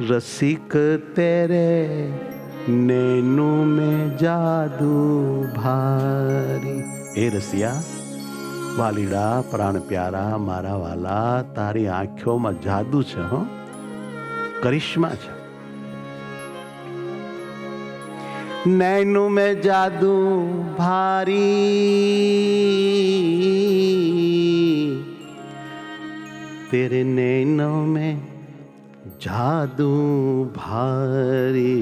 रसिक तेरे नैनों में जादू भारी। ए रसिया वालीड़ा प्राण प्यारा मारा वाला तारी आँखों में जादू छे, हो करिश्मा छे। नैनों में जादू भारी तेरे नैनों में जादू भारी।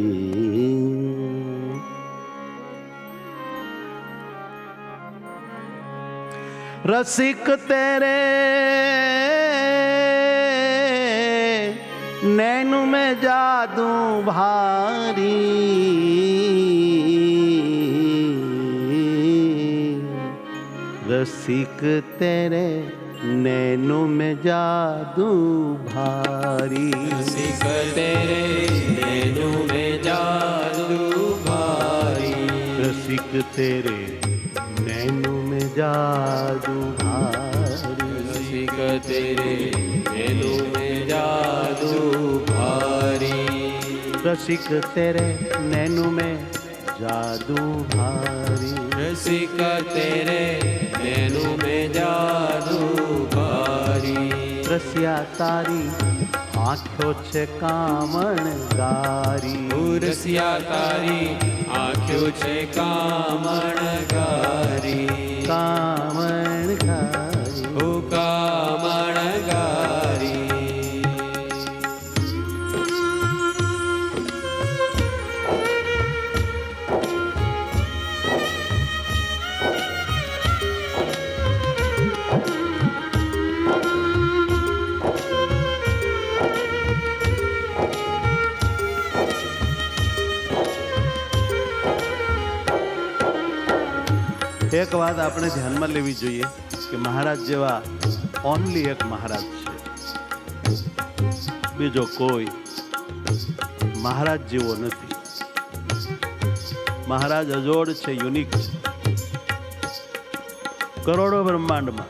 रसिक तेरे नैनों में जादू भारी रसिक तेरे नैनों में जादू भारी। रसिक तेरे नैनों में जादू भारी। रसिक तेरे नैनों में जादू भारी। रसिक तेरे नैनों में जादू भारी। रसिक तेरे नैनों में जादू भारी। रसिक तेरे नैनों में जादू भारी। रसिया तारी आँखों छे कामण गारी। रसिया तारी आँखों छे कामण गारी। कामण गारी। ओ कामण गारी। एक बात આપણે ધ્યાનમાં લેવી જોઈએ કે મહારાજ જેવા ઓનલી એક મહારાજ છે, બીજો કોઈ મહારાજ જેવો નથી. મહારાજ અજોડ છે, યુનિક છે. કરોડો બ્રહ્માંડમાં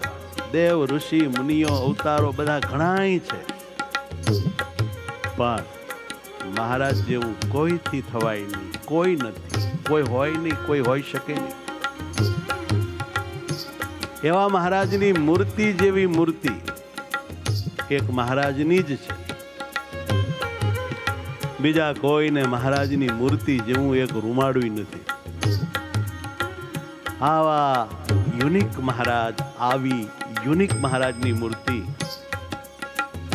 દેવ ઋષિ મુનિઓ અવતારો બધા ઘણાય છે, પણ મહારાજ જેવું કોઈથી થવાય નહીં, કોઈ નથી, કોઈ હોય નહીં, કોઈ હોઈ શકે નહીં. એવા મહારાજની મૂર્તિ જેવી મૂર્તિ એક મહારાજની જ છે. બીજા કોઈને મહારાજની મૂર્તિ જેવું એક રૂમાડું નથી. આવા યુનિક મહારાજ, આવી યુનિક મહારાજની મૂર્તિ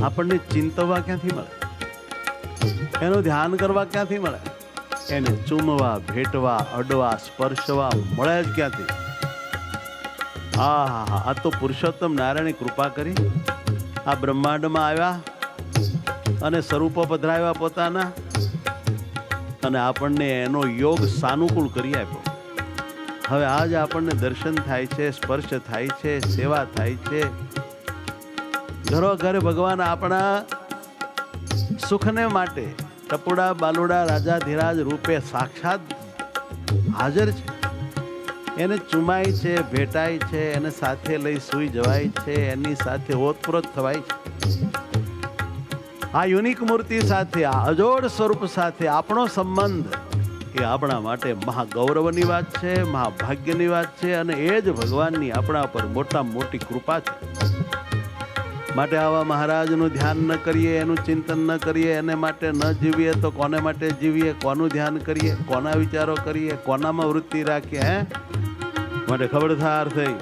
આપણને ચિંતવા ક્યાંથી મળે? એનું ધ્યાન કરવા ક્યાંથી મળે? એને ચૂમવા, ભેટવા, અડવા, સ્પર્શવા મળે જ ક્યાંથી? આ તો પુરુષોત્તમ નારાયણે કૃપા કરી આ બ્રહ્માંડમાં આવ્યા અને સ્વરૂપો પધરાવ્યા પોતાના, અને આપણને એનો યોગ સાનુકૂળ કરી આપ્યો. હવે આજ આપણને દર્શન થાય છે, સ્પર્શ થાય છે, સેવા થાય છે. ઘરો ઘરે ભગવાન આપણા સુખને માટે ટપુડા બાલુડા રાજાધિરાજ રૂપે સાક્ષાત હાજર છે. એને ચુમાય છે, ભેટાય છે, એને સાથે લઈ સૂઈ જવાય છે, એની સાથે ઓતપ્રોત થવાય છે. આ યુનિક મૂર્તિ સાથે, આ અજોડ સ્વરૂપ સાથે આપણો સંબંધ એ આપણા માટે મહાગૌરવની વાત છે, મહાભાગ્યની વાત છે, અને એ જ ભગવાનની આપણા પર મોટામાં મોટી કૃપા છે. માટે આવા મહારાજનું ધ્યાન ન કરીએ, એનું ચિંતન ન કરીએ, એને માટે ન જીવીએ તો કોને માટે જીવીએ? કોનું ધ્યાન કરીએ? કોના વિચારો કરીએ? કોનામાં વૃત્તિ રાખીએ? માટે ખબરદાર થઈ.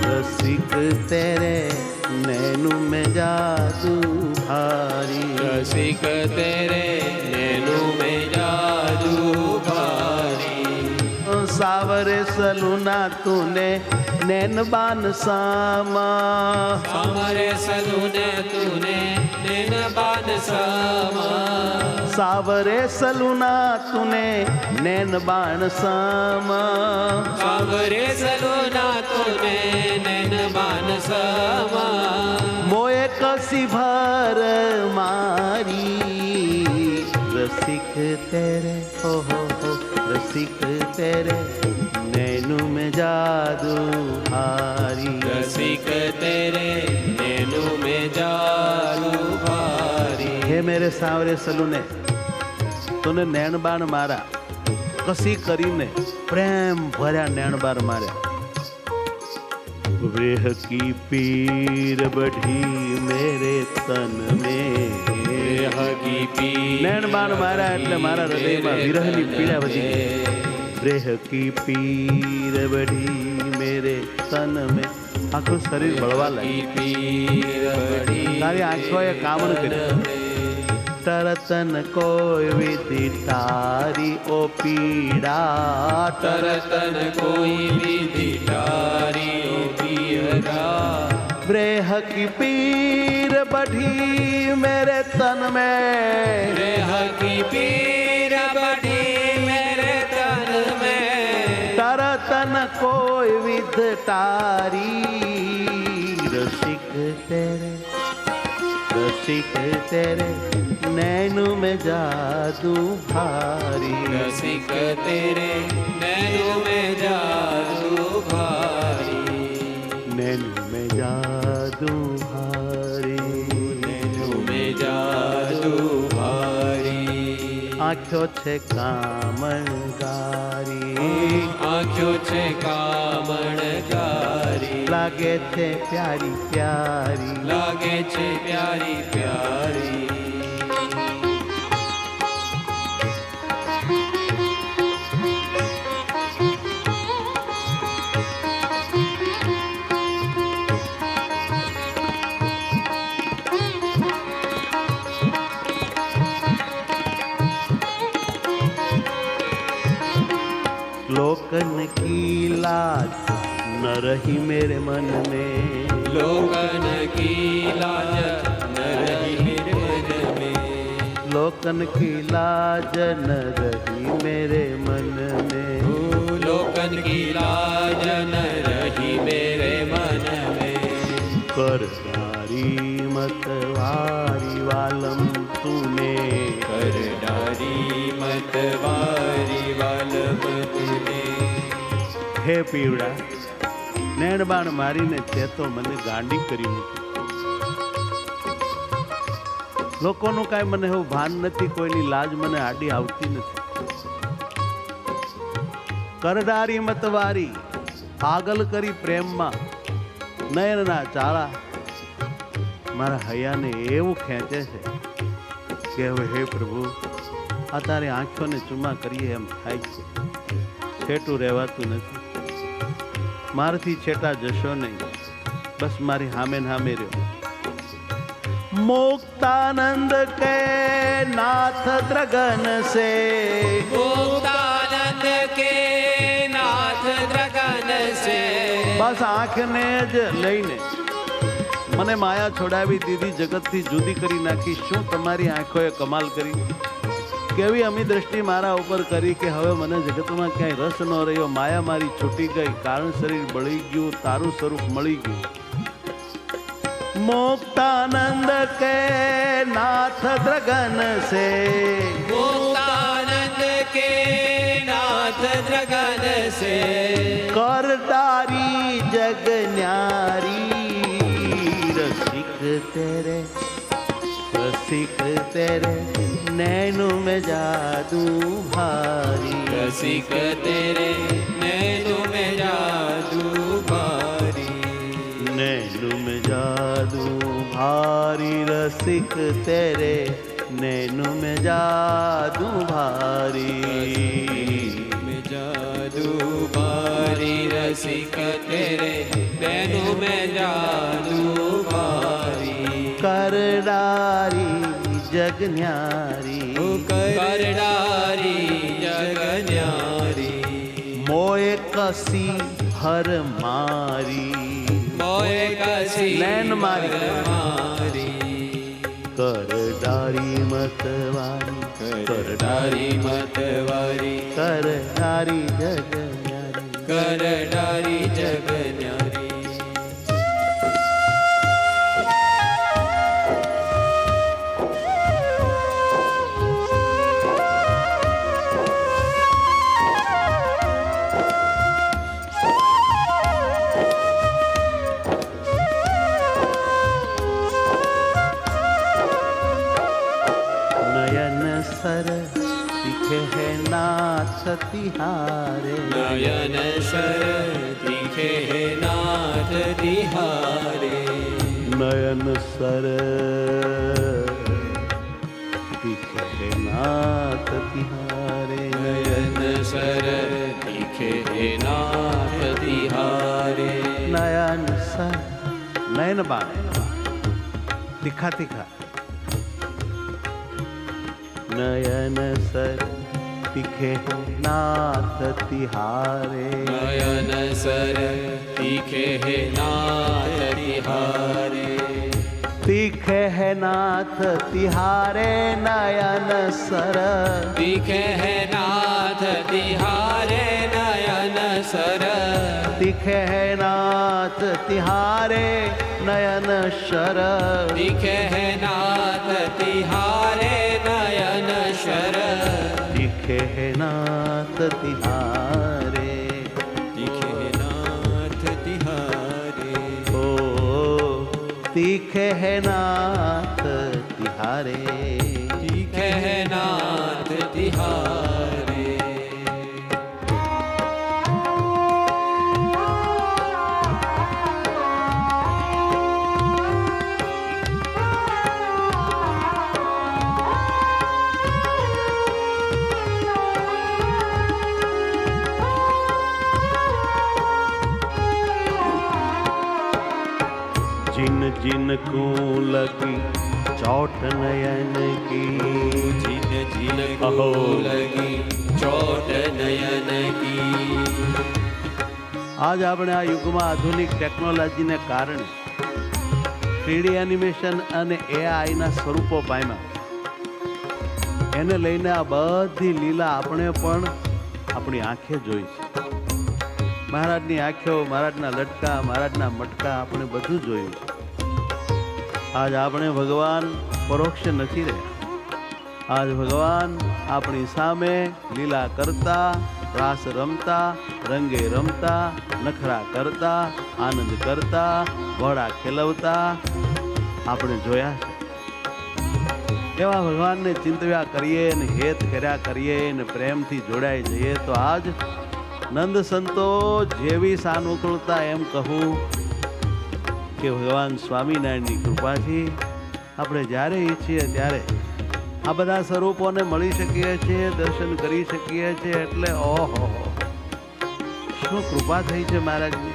રસિક તેરે નૈનું में जादू भारी. रसिक तेरे नैनों में जादू भारी. सावरे सलूना तूने नैन बान सामा. सावरे सलूने तूने नैन बान सामा. सावरे सलूना तूने नैन बाण सामा. सावरे सलूना तूने नैन बान सामा. मोए कसी भर मारी. रसिक तेरे हो रसिक तेरे नैनों में जादू भारी. रसिक तेरे नैनों में जादू भारी. હે મેરે સાવરે સલુને તને નૈણબાણ મારા કસી કરીને પ્રેમ ભર્યા નૈણબાણ માર્યા વેહ કી પીર બઢી મેરે તન મેં હગી પી નૈણબાણ માર્યા એટલે મારા હૃદયમાં વિરહની પીડા વધી ગઈ રેહ કી પીર બઢી મેરે તન મેં આખું શરીર બળવા લાગ્યું પીર બડી તારી આંખોએ કામણ કર્યું તરતન કોઈ વિધિ તારી ઓ પીડા તરતન કોઈ વિધિ તારી ઓ પીરા ब्रेह की पीर बढ़ी मेरे तन में रेह की पीर बड़ी मेरे तन में तरतन कोई विध तारी रसिक तेरे नैनु में जादू भारी रसिक तेरे नैनों में जादू भारी नैनु में जादू भारी नैनों में जादू भारी आँखों छे कामणगारी आँखों छे कामणगारी लागे छे प्यारी प्यारी लागे छे प्यारी प्यारी लोकन की लाज न रही मेरे मन में लोकन की लाज न रही मेरे मन में लोकन की लाज न रही मेरे मन में लोकन की लाज न रही मेरे मन में करदारी मतवारी वालम तूने कर डारी मतवारी वालम तूने હે પીવડા નેણબાણ મારીને તે તો મને ગાંડી કરી મૂકી લોકોનું કાંઈ મને એવું ભાન નથી કોઈની લાજ મને આડી આવતી નથી કરડારી મતવારી પાગલ કરી પ્રેમમાં નયનના ચાળા મારા હૈયાને એવું ખેંચે છે કે હવે હે પ્રભુ આ તારી આંખોને ચુમા કરીએ એમ થાય છે છેટું રહેવાતું નથી મારથી છેટા જશો નહીં બસ મારી હામે ને હામે રહ્યો मुक्तानंद के नाथ द्रगन से मुक्तानंद के नाथ द्रगन से बस आंखने ज लईने મને માયા છોડાવી દીધી જગતથી જુદી કરી નાખી શું તમારી આંખોએ કમાલ કરી કેવી અમી દ્રષ્ટિ મારા ઉપર કરી કે હવે મને જગતમાં ક્યાંય રસ ન રહ્યો માયા મારી છૂટી ગઈ કારણ શરીર બળી ગયું તારું સ્વરૂપ મળી ગયું मुक्तानंद के नाथ द्रगन से मुक्तानंद के नाथ द्रगन से कर डारी जग न्यारी रसिक तेरे नैनु में जादू भारी रसिक तेरे नैनों में जादू भारी नैनु में जादू भारी रसिक तेरे नैनु में जादू भारी में जादू भारी रसिक तेरे नैनों में जादू भारी कर डारी जग न्यारी कर डारी जग न्यारी मोए कसी हर मारी मोए कसी नैन मारी मारी कर डारी मतवारी कर डारी मतवारी कर डारी जग न्यारी कर डारी जग न्यारी सर दिखे है नाथ तिहारे। नयन सर दिखे है नाथ तिहारे। नयन सर दिखे है नाथ तिहारे। नयन सर दिखे है नाथ तिहारे। नयन सर नयन बाण तीखा तीखा। नयन सर दिखे नाथ तिहारे। नयन सर दिखे है नाथ तिहारे। दिखे है नाथ तिहारे। नयन सर दिखे है नाथ तिहारे। नयन सर दिखे है नाथ तिहारे। नयन शर दिखे है नाथ तिहारे। नयन शर दिखे है नाथ तिहारे। दिखे है नाथ तिहारे। ओ दिखे है नाथ तिहारे। दिखे है नाथ तिहारे। जिन जिन को लगी चोट नयन की। जिन जिन को लगी चोट नयन की। આજ આપણે આ યુગમાં આધુનિક ટેકનોલોજીને કારણે 3D એનિમેશન અને એઆઈના સ્વરૂપો પામ્યા. એને લઈને આ બધી લીલા આપણે પણ આપણી આંખે જોઈ છે. મહારાજની આંખો, મહારાજના લટકા, મહારાજના મટકા આપણે બધું જોયું છે. આજ આપણે ભગવાન પરોક્ષ નથી રહ્યા. આજ ભગવાન આપણી સામે લીલા કરતા, રાસ રમતા, રંગે રમતા, નખરા કરતા, આનંદ કરતા, ઘોડા ખેલવતા આપણે જોયા છે. એવા ભગવાનને ચિંતવ્યા કરીએ ને હેત કર્યા કરીએ ને પ્રેમથી જોડાઈ જઈએ તો આજ નંદ સંતો જેવી સાનુકૂળતા એમ કહું કે ભગવાન સ્વામિનારાયણની કૃપાથી આપણે જ્યારે ઈચ્છીએ ત્યારે આ બધા સ્વરૂપોને મળી શકીએ છીએ, દર્શન કરી શકીએ છીએ. એટલે ઓહો શું કૃપા થઈ છે મહારાજની.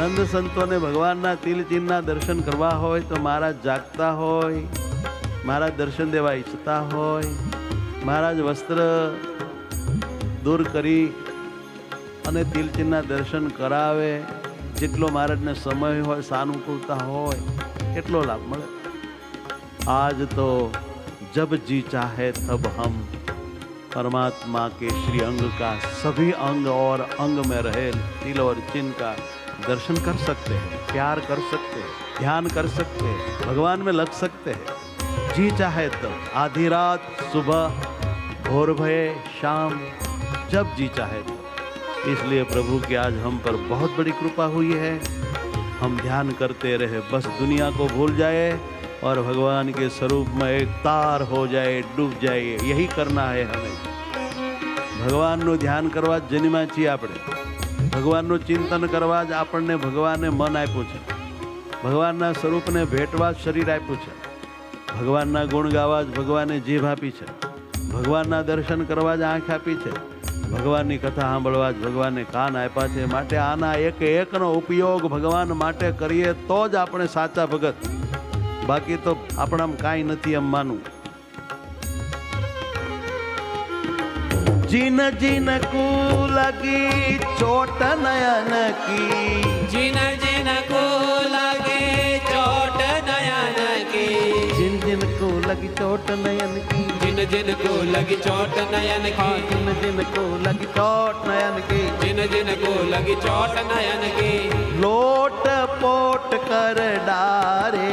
નંદ સંતોને ભગવાનના તિલચિહ્નના દર્શન કરવા હોય તો મહારાજ જાગતા હોય, મહારાજ દર્શન દેવા ઈચ્છતા હોય, મહારાજ વસ્ત્ર દૂર કરી અને તિલચિહ્નના દર્શન કરાવે. જેટલો મહારાજને સમય હોય, સાનુકૂળતા હોય, એટલો લાભ મળે. आज तो जब जी चाहे तब हम परमात्मा के श्री अंग का सभी अंग और अंग में रहे तिल और चिन्ह का दर्शन कर सकते हैं, प्यार कर सकते हैं, ध्यान कर सकते हैं, भगवान में लग सकते हैं. जी चाहे तब, आधी रात, सुबह, भोर भये, शाम, जब जी चाहे तब. इसलिए प्रभु की आज हम पर बहुत बड़ी कृपा हुई है. हम ध्यान करते रहे, बस दुनिया को भूल जाए और भगवान के स्वरूप में एक तार हो जाए, डूब जाए. यही करना है हमें. ભગવાનનું ધ્યાન કરવા જ જન્મ્યા છીએ આપણે. ભગવાનનું ચિંતન કરવા જ આપણને ભગવાને મન આપ્યું છે. ભગવાનના સ્વરૂપને ભેટવા જ શરીર આપ્યું છે. ભગવાનના ગુણ ગાવા જ ભગવાને જીભ આપી છે. ભગવાનના દર્શન કરવા જ આંખ આપી છે. ભગવાનની કથા સાંભળવા જ ભગવાને કાન આપ્યા છે. માટે આના એક એકનો ઉપયોગ ભગવાન માટે કરીએ તો જ આપણે સાચા ભગત. બાકી તો આપણામાં કાંઈ નથી એમ માનવું. जिन जिन को लगी चोट नयन की. जिन जिन को लगी चोट नयन की. जिन जिन को लगी चोट नयन की. जिन जिन को लगी चोट नयन की. जिन जिन को लगी चोट नयन की. जिन जिन को लगी चोट नयन की. लोट पोट कर डारे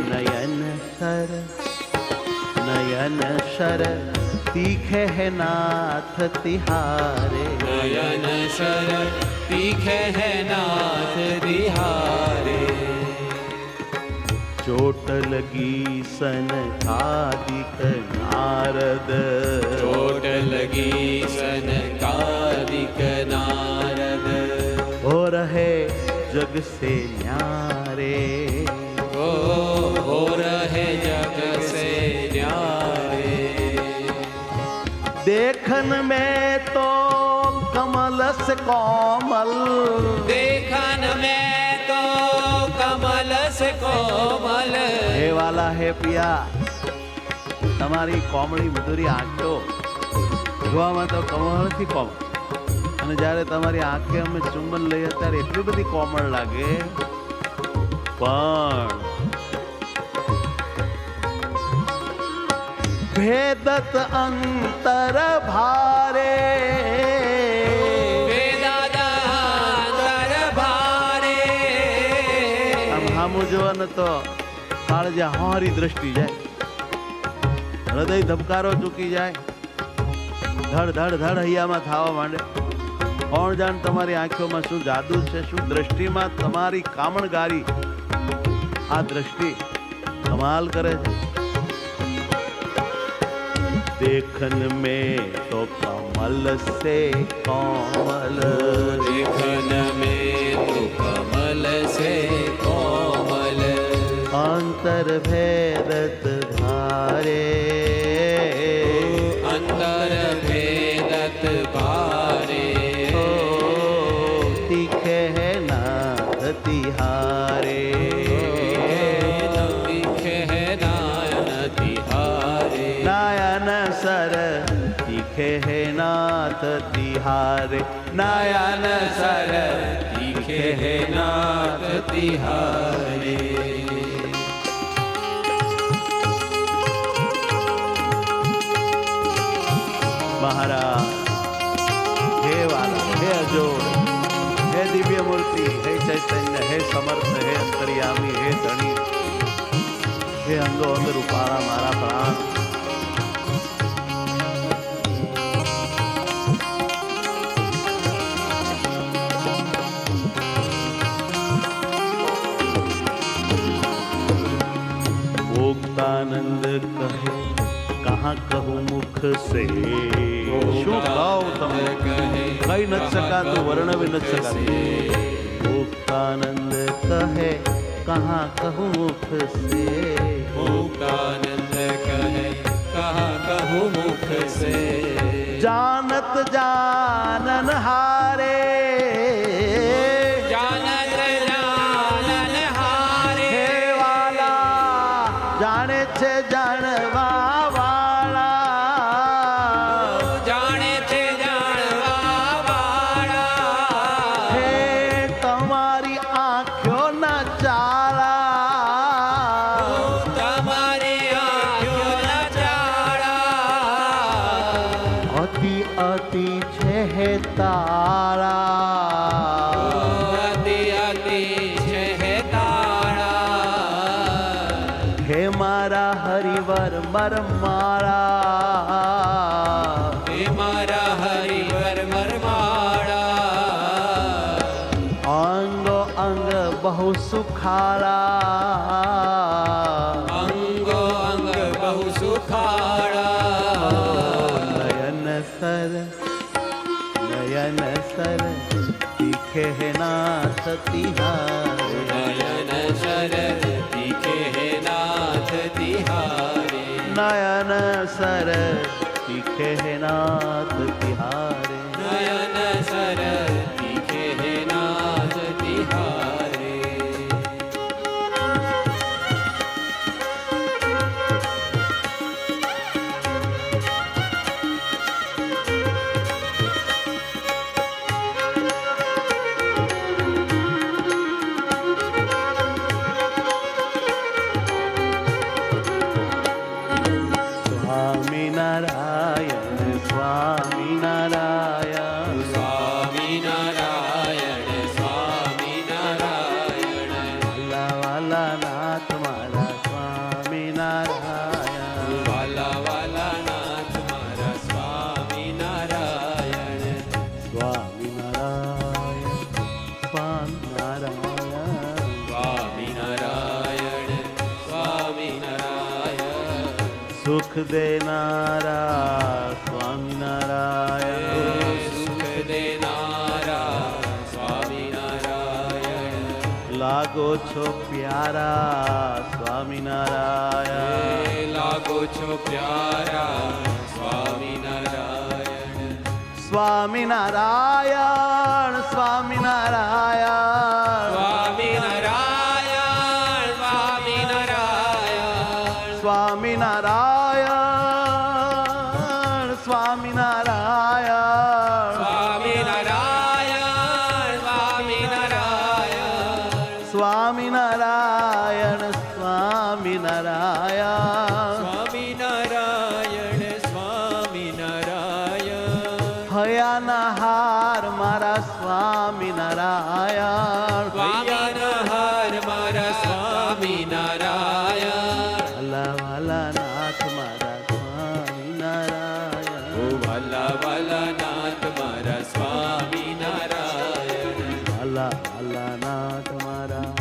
नयन सर. नयन शर तीखे है नाथ तिहारे. नयन शर तीखे है नाथ तिहारे. चोट लगी सनकादिक नारद, चोट लगी सनकादिक नारद, हो रहे जग से न्यारे, हो रहे जग से न्यारे। देखन में तो कमल से कोमल, देखन में तो कमल से कोमल, हे वाला हे पिया તમારી કોમળી મધુરી આંખો જોવામાં તો કમળથી કોમળ, અને જ્યારે તમારી આંખે અમે ચુંબન લઈએ ત્યારે એટલી બધી કોમળ લાગે, પણ ભેદત અંતર ભારે, વેદાંતર ભારે, આમ હામું જોવો ને તો કાળજા હારી દ્રષ્ટિ જાય, હૃદય ધબકારો ચૂકી જાય, ધડ ધડ ધડ હૈયામાં થવા માંડે. કોણ જાણ તમારી આંખોમાં શું જાદુ છે, શું દ્રષ્ટિમાં તમારી કામણગારી, આ દ્રષ્ટિ કમાલ કરે છે. देखन में तो कमल से कोमल, देखन में तो कमल से कोमल, अंतर भेदत भारे, अंतर भेदत भारे, तीखे है नाथ तिहारे, तीखे है नायन तिहारे, नायन सर तीखे है नाथ तिहारे, नायन सर तीखे है नाथ तिहारे। महाराज हे वाला, हे अजोड़, हे दिव्य मूर्ति, हे चैतन्य, हे समर्थ, हे अंतर्यामी, हे धनी, हे अंगो अंग रूपाला मारा प्राण, भोक्तानंद कहे कहाँ कहूँ मुख से, શું ગાઉં તમને કઈ નથી શકાતું, વર્ણવી નથી શકાતું. મુક્તાનંદ કહે कहाँ कहूँ मुख से, मुक्तानंद कहे कहाँ कहूँ मुख से, जानत जानन हारे, जानत जानन हारे, हे वाला जाने छे जानवा वाला, जाने छे जानवा वाला, हे તમારી આંખો ના ચાળા, તમારી આંખો ના ચાળા, અતિ અતિ છે હે તારા, અતિ અતિ છે હે તારા, હે મારા હરિવર મર મારા, હે મારા હરિવર મરમાળા, અંગો અંગ બહુ સુખાળા, અંગો અંગ બહુ સુખાળા, નયન સર તીખે હે નાથ તિહારે, નયન સર તીખે હે નાથ તિહારે, નયન સર તીખે હે નાથ તિહારે, નયન સર તીખે હે નાથ તિહારે. સ્વામિનારાયણ સ્વામિનારાયણ સુખ દેનારા સ્વામિનારાયણ, સુખ દેનારા સ્વામિનારાયણ, લાગો છો પ્યારા સ્વામિનારાયણ, લાગો છો પ્યારા સ્વામિનારાયણ, સ્વામિનારાયણ સ્વામિનારાયણ, સ્વામિનારાયણ સ્વામિનારાયણ, સ્વામિનારાયણ સ્વામિનારાયણ, સ્વામિનારાયણ સ્વામિનારાયણ, સ્વામિનારાયણ સ્વામિનારાયણ, સ્વામિનારાયણ સ્વામિનારાયણ, હયાના હાર મારા સ્વામિનારાયણ, વાયાના હાર મારા સ્વામિનારાયણ, વાલા વાલા નાથ મારા સ્વામિનારાયણ, ઓ વાલા વાલા નાથ મારા સ્વામિનારાયણ, વાલા વાલા નાથ મારા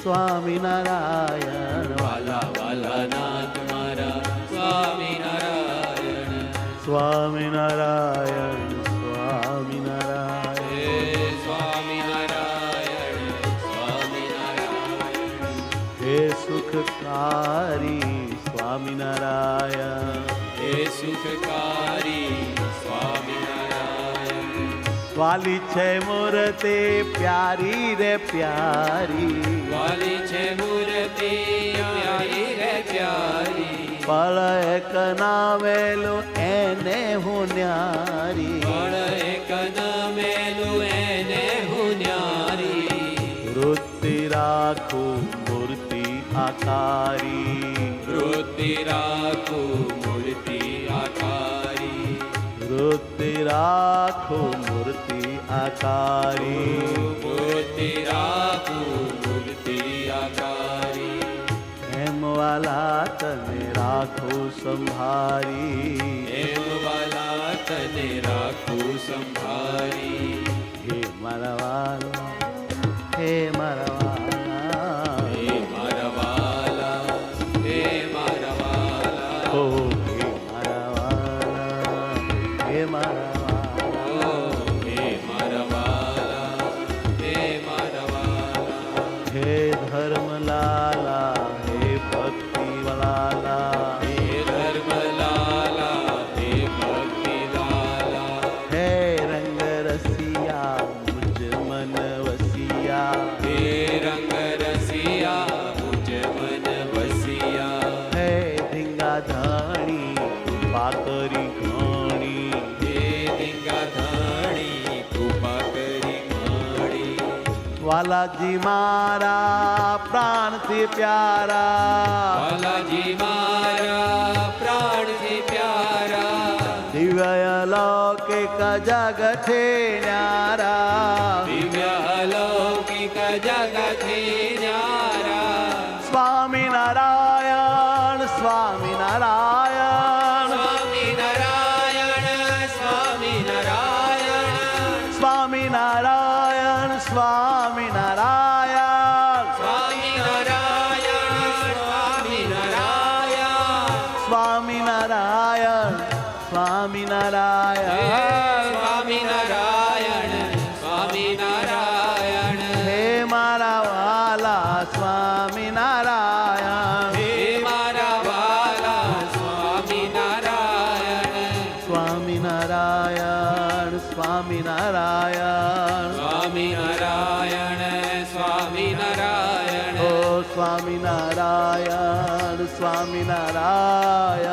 સ્વામિનારાયણ, વાલા વાલા નાથ મારા સ્વામિનારાયણ, સ્વામિનારાયણ હે સ્વામિનારાયણ, સ્વામિનારાયણ સ્વામિનારાયણ, હે સુખકારી સ્વામિનારાયણ, હે સુખકારી સ્વામિનારાયણ, વાલી છે મૂર્તિ પ્યારી રે પ્યારી, વાલી છે મૂર્તિ પ્યારી રે પ્યારી, પળ એક નાવેલું એને હું ન્યારી, પણ એક નમેલું એને હું ન્યારી, વૃત્તિ રાખું મૂર્તિ આકારી, વૃત્તિ રાખું મૂર્તિ આકારી, વૃત્તિ રાખું મૂર્તિ આકારી, મૂર્તિ રાખું મૂર્તિ આકારી, એમ વાલા તને રાખું સંભારી, એમ વાલા તને રાખું સંભારી, હે મારા વાલા, હે મારા વાલા, હે મારા વાલા, હે મારા વાલા, ઓ હે મારા વાલા, હે મારા વાલા, ઓ હે મારા વાલા, હે મારા વાલા, હે ધર્મલાલા, હે ભક્તિવાલા, હે ધર્મલાલા, હે ભક્તિલાલા, હે રંગ રસિયા મુજ મન વસિયા, હે રંગ રસિયા મુજ મન વસિયા, હે ધીંગા ધાણી કૃપા કરી ઘણી, હે દીંગા ધાણી કૃપા કરી ઘણી, વાલાજી મારા પ્રાણથી પ્યારા, વાલાજી મારા પ્રાણથી પ્યારા, દિવ્ય લૌકિક જગતે ન્યારા, દિવ્ય અલૌકિક જગતથી ન્યારા, સ્વામિનારાયણ સ્વામિનારાયણ, સ્વામિનારાયણ સ્વામિનારાયણ, સ્વામિનારાયણ સ્વામિનારાયણ, સ્વામિનારાયણ સ્વામિનારાયણ, સ્વામિનારાયણ સ્વામિનારાયણ, સ્વામિનારાયણ સ્વામિનારાયણ, હે મારા વાલા સ્વામિનારાયણ, હે મારા વાલા સ્વામિનારાયણ, સ્વામિનારાયણ સ્વામિનારાયણ, સ્વામિનારાયણ સ્વામિનારાયણ, ઓ સ્વામિનારાયણ સ્વામિનારાયણ,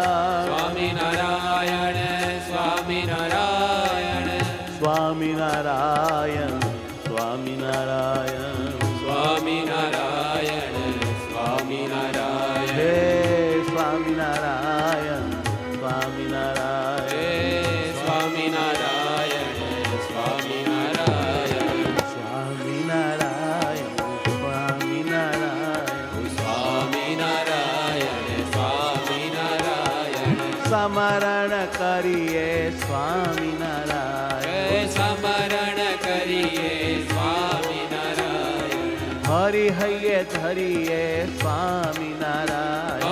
સ્વામિનારાયણ સ્વામિનારાયણ, સ્વામિનારાયણ સ્વામિનારાયણ, સ્વામિનારાયણ સ્વામિનારાયણ, હે સ્વામિનારાયણ સ્વામિનારાયણ, હે સ્વામિનારાયણ સ્વામિનારાયણ, સ્વામિનારાયણ સ્વામિનારાયણ, સ્વામિનારાયણ સ્વામિનારાયણ, સ્મરણ કરીએ સ્વામિનારાયણ, સ્મરણ કરીએ સ્વામિનારાયણ, હરિ હૈયે ધરીએ સ્વામિનારાયણ,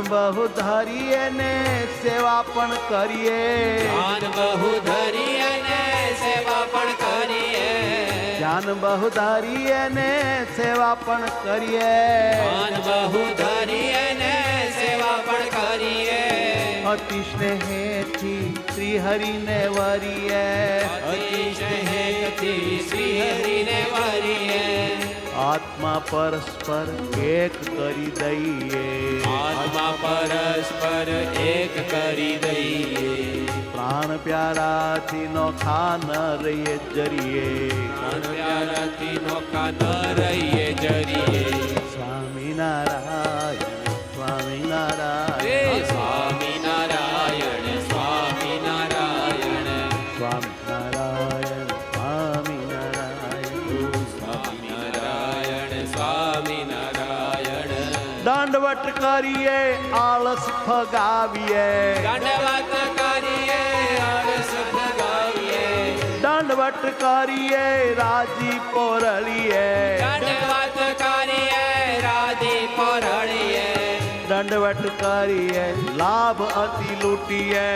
બહુ ધરીએ ને સેવા પણ કરીએ ધ્યાન બહુ ધરીએ ને સેવા પણ કરીએ ધ્યાન બહુ ધરીએ ને સેવા પણ કરીએ ધ્યાન બહુ ધરીએ ને સેવા પણ કરીએ અતિ સ્નેહેથી શ્રી હરિને વરીએ અતિ સ્નેહથી શ્રી હરિને વરીએ આત્મા પરસ્પર એક કરી દઈએ આત્મા પરસ્પર એક કરી દઈએ પ્રાણ પ્યારાથી નોખા ન રહીએ જરીએ પ્રાણ પ્યારાથી નોખા ન રહીએ જરીએ સ્વામિનારાયણ હે સ્વામિનારાયણ સ્વામિનારાયણ સ્વામિનારાયણ સ્વામિનારાયણ સ્વામિનારાયણ સ્વામિનારાયણ સ્વામિનારાયણ દંડવટ કરીએ આળસ ફગાવીએ દંડવત કરીએ આળસ ભગાવીએ દંડવટ કરીએ રાજી પોરળીએ દંડવત કરીએ રાધી પરળીએ દંડવટ કરીએ લાભ અતિ લૂટીએ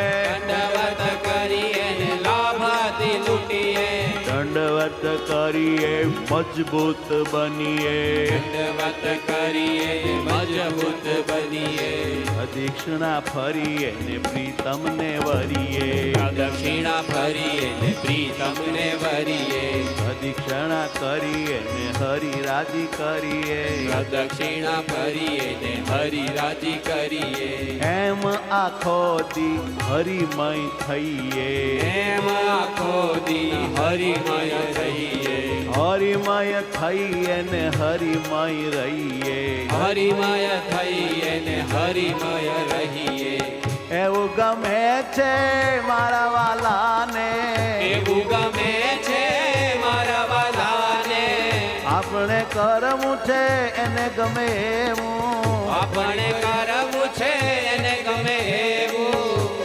દંડવત કરીએ ને લાભાથી લૂટીએ દંડવત કરીએ મજબૂત બનીએ દંડવત કરીએ મજબૂત બનીએ અદિક્ષણા ફરીએ ને પ્રીતમને વરીએ દક્ષિણા ફરીએ ને પ્રીતમને વરીએ અદિક્ષણા કરીએ ને હરિ રાજી કરીએ દક્ષિણા ફરીએ ને હરિ રાજી કરીએ એમ આખો દી હરિમય થઈએ એમ આખો દી હરિમય રહીએ હરિમય થઈએ ને હરિમય રહીએ હરિમય થઈએ ને હરિમય રહીએ એવું ગમે છે મારા વાલાને એવું ગમે છે મારા વાલાને આપણે કરવું છે એને ગમે એવું આપણે કરવું છે એને ગમે એવું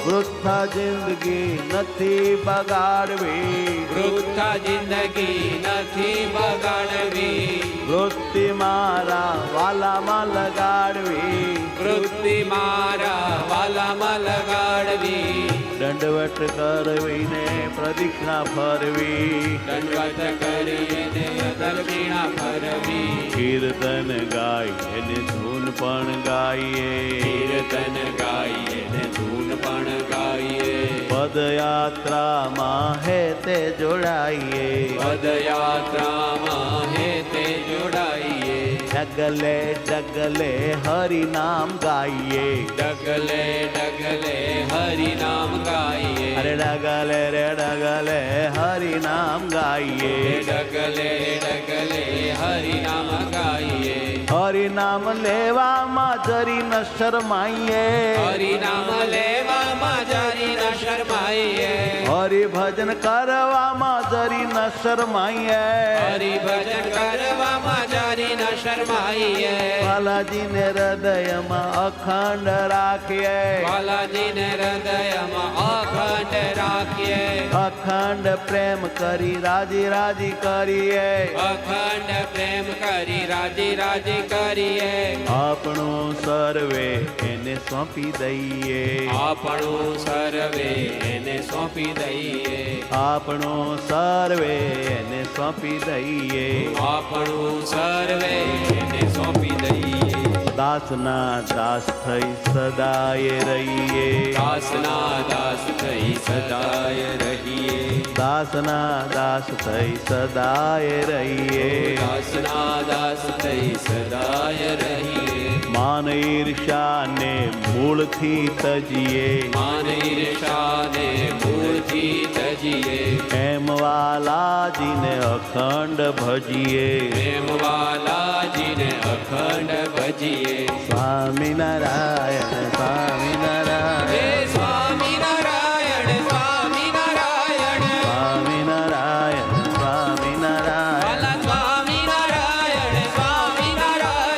વૃથા જિંદગી નથી બગાડવી વૃથા જિંદગી નથી બગાડવી વૃત્તિ મારા વાલામાં લગાડવી વૃત્તિ મારા વાલામાં લગાડવી દંડવટ કરવીને પ્રદક્ષિણા ફરવી દંડવત કરીને દક્ષિણા ફરવી કીર્તન ગાય એને ધૂન પણ ગાઈએ કીર્તન ગાઈએ ને ધૂન પણ ગાઈએ પદયાત્રામાં હે તે જોડાઈએ પદયાત્રામાં હે તે જોડાઈએ ડગલે ડગલે હરિ નામ ગાઈએ ડગલે ડગલે હરિ નામ ગાઈએ અરે ડગલે રે ડગલે હરિ નામ ગાઈએ ડગલે ડગલે હરિ નામ ગાઈએ હરિ નામ લેવામાં જરી ન શરમાઈએ હરિ નામ લેવામાં જરી ન શરમાઈએ હરિ ભજન કરવામાં જરી ન શરમાઈએ હરિ ભજન કરવામાં જરી ન શરમાઈએ બાલાજીને હૃદયમાં અખંડ રાખીએ બાલાજીને હૃદયમાં અખંડ રાખીએ અખંડ પ્રેમ કરી રાજી રાજી કરીએ અખંડ પ્રેમ કરી રાજી રાજી કરીએ આપણું સર્વે એને સોંપી દઈએ આપણું સર્વે એને સોંપી દઈએ આપણું સર્વે એને સોંપી દઈએ આપણું સર્વે એને સોંપી દઈએ દાસના દાસ થઈ સદાય રહીએ દાસના દાસ થઈ સદાય રહીએ દાસના દાસ થઈ સદાય રહીએ દાસના દાસ થઈ સદાય રહીએ માન ઈર્ષાને મૂળથી તજીએ માન ઈર્ષાને મૂળથી તજીએ એમ વાલાજીને અખંડ ભજીએ પ્રેમવાલાજીને અખંડ ભજીએ સ્વામિનારાયણ હે સ્વામિનારાયણ સ્વામિનારાયણ સ્વામિનારાયણ સ્વામિનારાયણ સ્વામિનારાયણ વાલા સ્વામિનારાયણ સ્વામિનારાયણ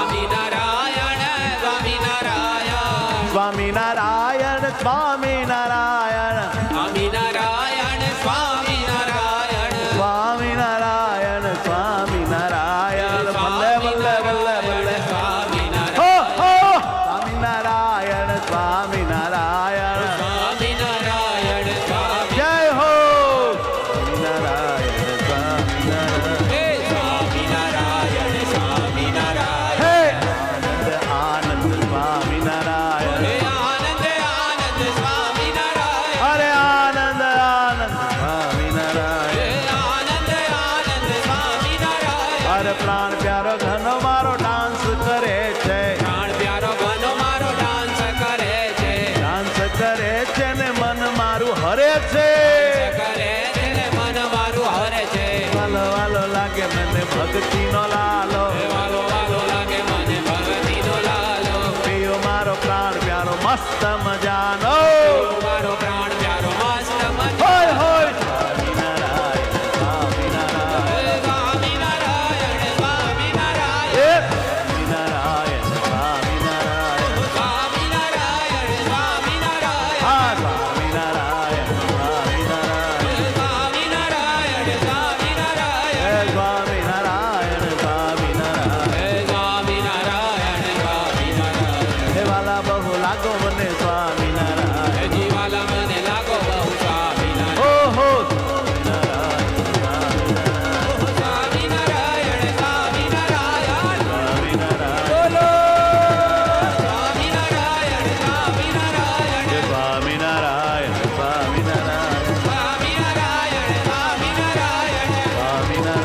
સ્વામિનારાયણ સ્વામિનારાયણ સ્વામિનારાયણ સ્વામિનારાયણ સ્વામિનારાયણ સ્વામિનારાયણ સ્વામિનારાયણ સ્વામિનારાયણ સ્વામિનારાયણ સ્વામિનારાયણ ભલે ભલે છે કરે છે ને મન મારું હરે છે વાલો વાલો લાગે મને ભક્તિનો લાલો વાલો વાલો લાગે મને ભગતીનો લાલો પ્રિયો મારો પ્રાણ પ્યારો મસ્ત મજાનો મારો પ્રાણ પ્યારો મસ્ત મન હોય હોય સ્વામિનારાયણ સ્વામિનારાયણ સ્વામિનારાયણ સ્વામિનારાયણ એ સ્વામિનારાયણ સ્વામિનારાયણ સ્વામિનારાયણ સ્વામિનારાયણ હા સ્વામિનારાયણ સ્વામિનારાયણ સ્વામિનારાયણ હે સ્વામિનારાયણ સ્વામિનારાયણ સ્વામિનારાયણ સ્વામિનારાયણ સ્વામિનારાયણ હે વાલા બહુ લાગો મને સ્વામિનારાયણ જીવાલા મને લાગો બહુ સ્વામિનારાયણ ઓહો સ્વામિનારાયણ સ્વામિનારાયણ સ્વામિનારાયણ બોલો સ્વામિનારાયણ સ્વામિનારાયણ હે સ્વામિનારાયણ સ્વામિનારાયણ સ્વામિનારાયણ સ્વામિનારાયણ સ્વામિનારાયણ સ્વામિનારાયણ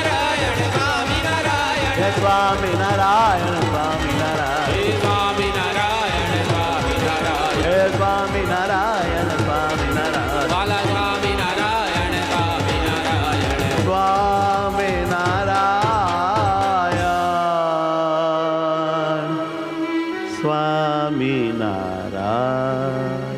સ્વામિનારાયણ સ્વામિનારાયણ હે સ્વામિનારાયણ સ્વામિનારાયણ સ્વામિનારાયણ સ્વામિનારાયણ હે સ્વામિનારાયણ સ્વામિનારાયણ વાલા સ્વામિનારાયણ સ્વામિનારાયણ સ્વામિનારાયણ સ્વામિનારાયણ